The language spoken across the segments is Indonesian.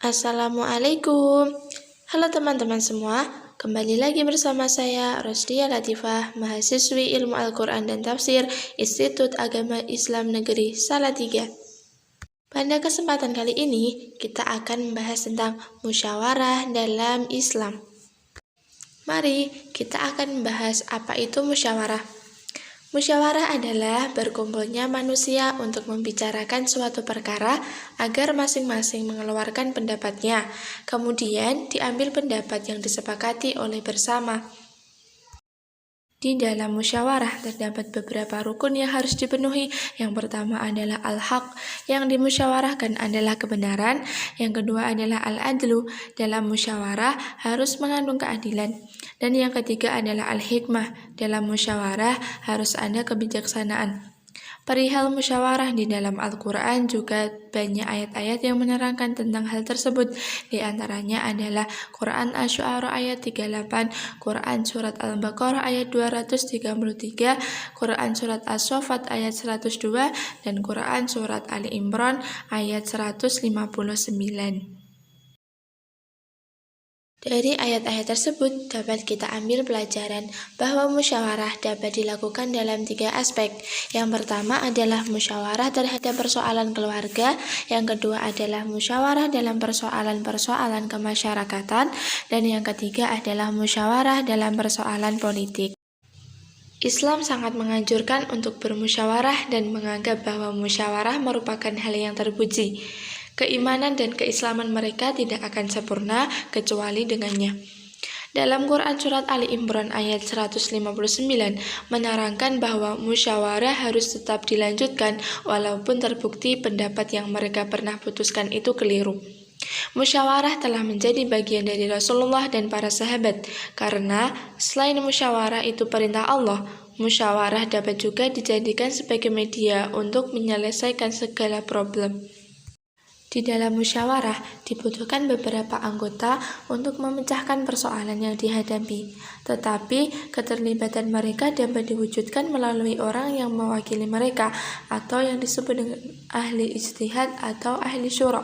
Assalamualaikum. Halo teman-teman semua, kembali lagi bersama saya Rosdia Latifah, mahasiswi Ilmu Al-Quran dan Tafsir Institut Agama Islam Negeri Salatiga. Pada kesempatan kali ini, kita akan membahas tentang musyawarah dalam Islam. Mari kita akan membahas apa itu musyawarah. Musyawarah adalah berkumpulnya manusia untuk membicarakan suatu perkara agar masing-masing mengeluarkan pendapatnya. Kemudian diambil pendapat yang disepakati oleh bersama. Di dalam musyawarah terdapat beberapa rukun yang harus dipenuhi. Yang pertama adalah al-haq, yang dimusyawarahkan adalah kebenaran. Yang kedua adalah al-adlu, dalam musyawarah harus mengandung keadilan. Dan yang ketiga adalah al-hikmah, dalam musyawarah harus ada kebijaksanaan. Perihal musyawarah di dalam Al-Quran juga banyak ayat-ayat yang menerangkan tentang hal tersebut. Di antaranya adalah Quran Asy-Syu'ara ayat 38, Quran Surat Al-Baqarah ayat 233, Quran Surat As-Saffat ayat 102, dan Quran Surat Ali Imran ayat 159. Dari ayat-ayat tersebut dapat kita ambil pelajaran bahwa musyawarah dapat dilakukan dalam 3 aspek. Yang pertama adalah musyawarah terhadap persoalan keluarga, yang kedua adalah musyawarah dalam persoalan-persoalan kemasyarakatan, dan yang ketiga adalah musyawarah dalam persoalan politik. Islam sangat menganjurkan untuk bermusyawarah dan menganggap bahwa musyawarah merupakan hal yang terpuji. Keimanan dan keislaman mereka tidak akan sempurna kecuali dengannya. Dalam Quran Surat Ali Imran ayat 159 menerangkan bahwa musyawarah harus tetap dilanjutkan walaupun terbukti pendapat yang mereka pernah putuskan itu keliru. Musyawarah telah menjadi bagian dari Rasulullah dan para sahabat, karena selain musyawarah itu perintah Allah, musyawarah dapat juga dijadikan sebagai media untuk menyelesaikan segala problem. Di dalam musyawarah dibutuhkan beberapa anggota untuk memecahkan persoalan yang dihadapi, tetapi keterlibatan mereka dapat diwujudkan melalui orang yang mewakili mereka atau yang disebut dengan ahli ijtihad atau ahli syura.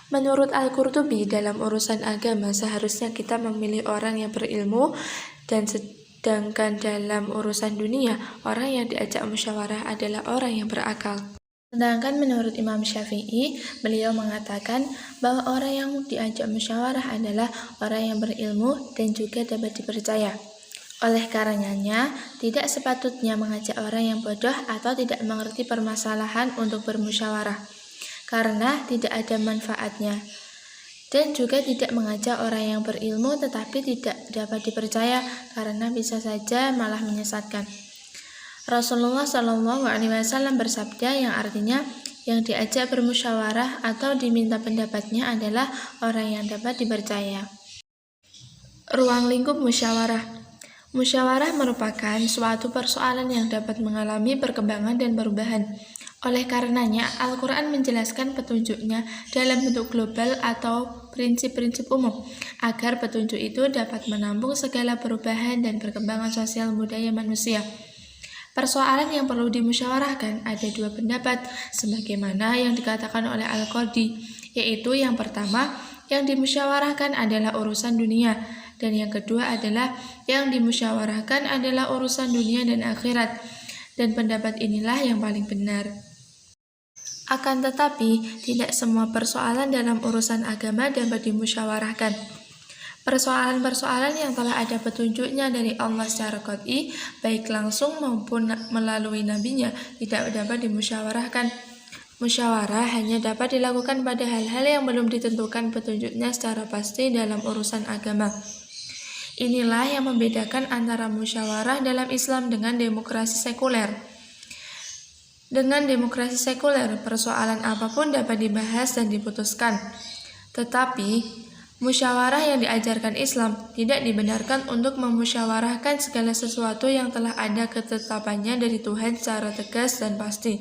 Menurut Al-Qurtubi, dalam urusan agama seharusnya kita memilih orang yang berilmu, dan sedangkan dalam urusan dunia, orang yang diajak musyawarah adalah orang yang berakal. Sedangkan menurut Imam Syafi'i, beliau mengatakan bahwa orang yang diajak musyawarah adalah orang yang berilmu dan juga dapat dipercaya. Oleh karenanya, tidak sepatutnya mengajak orang yang bodoh atau tidak mengerti permasalahan untuk bermusyawarah, karena tidak ada manfaatnya. Dan juga tidak mengajak orang yang berilmu tetapi tidak dapat dipercaya, karena bisa saja malah menyesatkan. Rasulullah SAW bersabda yang artinya yang diajak bermusyawarah atau diminta pendapatnya adalah orang yang dapat dipercaya. Ruang lingkup musyawarah. Musyawarah merupakan suatu persoalan yang dapat mengalami perkembangan dan perubahan. Oleh karenanya, Al-Quran menjelaskan petunjuknya dalam bentuk global atau prinsip-prinsip umum, agar petunjuk itu dapat menampung segala perubahan dan perkembangan sosial budaya manusia. Persoalan yang perlu dimusyawarahkan ada 2 pendapat, sebagaimana yang dikatakan oleh Al-Qadi, yaitu yang pertama, yang dimusyawarahkan adalah urusan dunia, dan yang kedua adalah yang dimusyawarahkan adalah urusan dunia dan akhirat, dan pendapat inilah yang paling benar. Akan tetapi, tidak semua persoalan dalam urusan agama dapat dimusyawarahkan. Persoalan-persoalan yang telah ada petunjuknya dari Allah secara qat'i, baik langsung maupun melalui nabinya, tidak dapat dimusyawarahkan. Musyawarah hanya dapat dilakukan pada hal-hal yang belum ditentukan petunjuknya secara pasti dalam urusan agama. Inilah yang membedakan antara musyawarah dalam Islam dengan demokrasi sekuler. Dengan demokrasi sekuler, persoalan apapun dapat dibahas dan diputuskan. Tetapi musyawarah yang diajarkan Islam tidak dibenarkan untuk memusyawarahkan segala sesuatu yang telah ada ketetapannya dari Tuhan secara tegas dan pasti,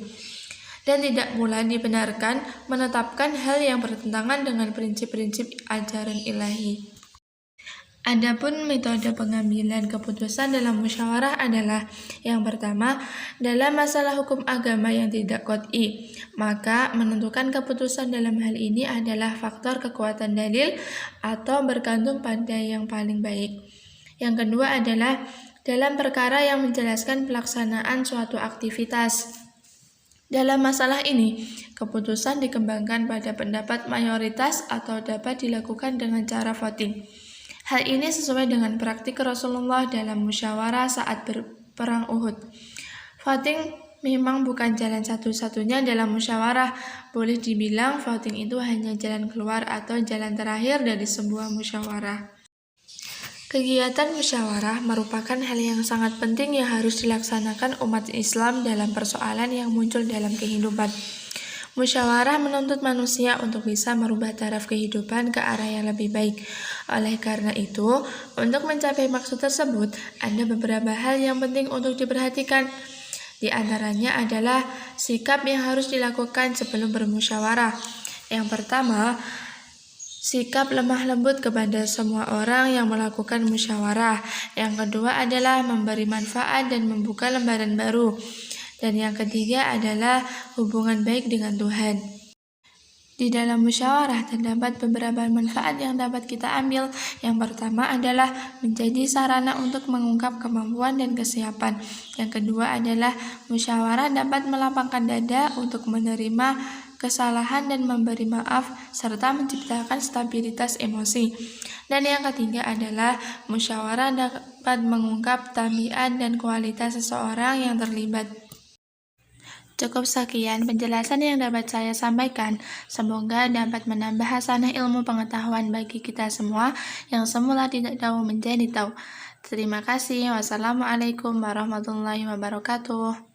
dan tidak pula dibenarkan menetapkan hal yang bertentangan dengan prinsip-prinsip ajaran ilahi. Adapun metode pengambilan keputusan dalam musyawarah adalah yang pertama, dalam masalah hukum agama yang tidak qot'i, maka menentukan keputusan dalam hal ini adalah faktor kekuatan dalil atau bergantung pada yang paling baik. Yang kedua adalah dalam perkara yang menjelaskan pelaksanaan suatu aktivitas. Dalam masalah ini, keputusan dikembangkan pada pendapat mayoritas atau dapat dilakukan dengan cara voting. Hal ini sesuai dengan praktik Rasulullah dalam musyawarah saat perang Uhud. Voting memang bukan jalan satu-satunya dalam musyawarah. Boleh dibilang voting itu hanya jalan keluar atau jalan terakhir dari sebuah musyawarah. Kegiatan musyawarah merupakan hal yang sangat penting yang harus dilaksanakan umat Islam dalam persoalan yang muncul dalam kehidupan. Musyawarah menuntut manusia untuk bisa merubah taraf kehidupan ke arah yang lebih baik. Oleh karena itu, untuk mencapai maksud tersebut, ada beberapa hal yang penting untuk diperhatikan. Di antaranya adalah sikap yang harus dilakukan sebelum bermusyawarah. Yang pertama, sikap lemah lembut kepada semua orang yang melakukan musyawarah. Yang kedua adalah memberi manfaat dan membuka lembaran baru. Dan yang ketiga adalah hubungan baik dengan Tuhan. Di dalam musyawarah terdapat beberapa manfaat yang dapat kita ambil. Yang pertama adalah menjadi sarana untuk mengungkap kemampuan dan kesiapan. Yang kedua adalah musyawarah dapat melapangkan dada untuk menerima kesalahan dan memberi maaf, serta menciptakan stabilitas emosi. Dan yang ketiga adalah musyawarah dapat mengungkap tabiat dan kualitas seseorang yang terlibat. Cukup sekian penjelasan yang dapat saya sampaikan. Semoga dapat menambah hasanah ilmu pengetahuan bagi kita semua yang semula tidak tahu menjadi tahu. Terima kasih. Wassalamualaikum warahmatullahi wabarakatuh.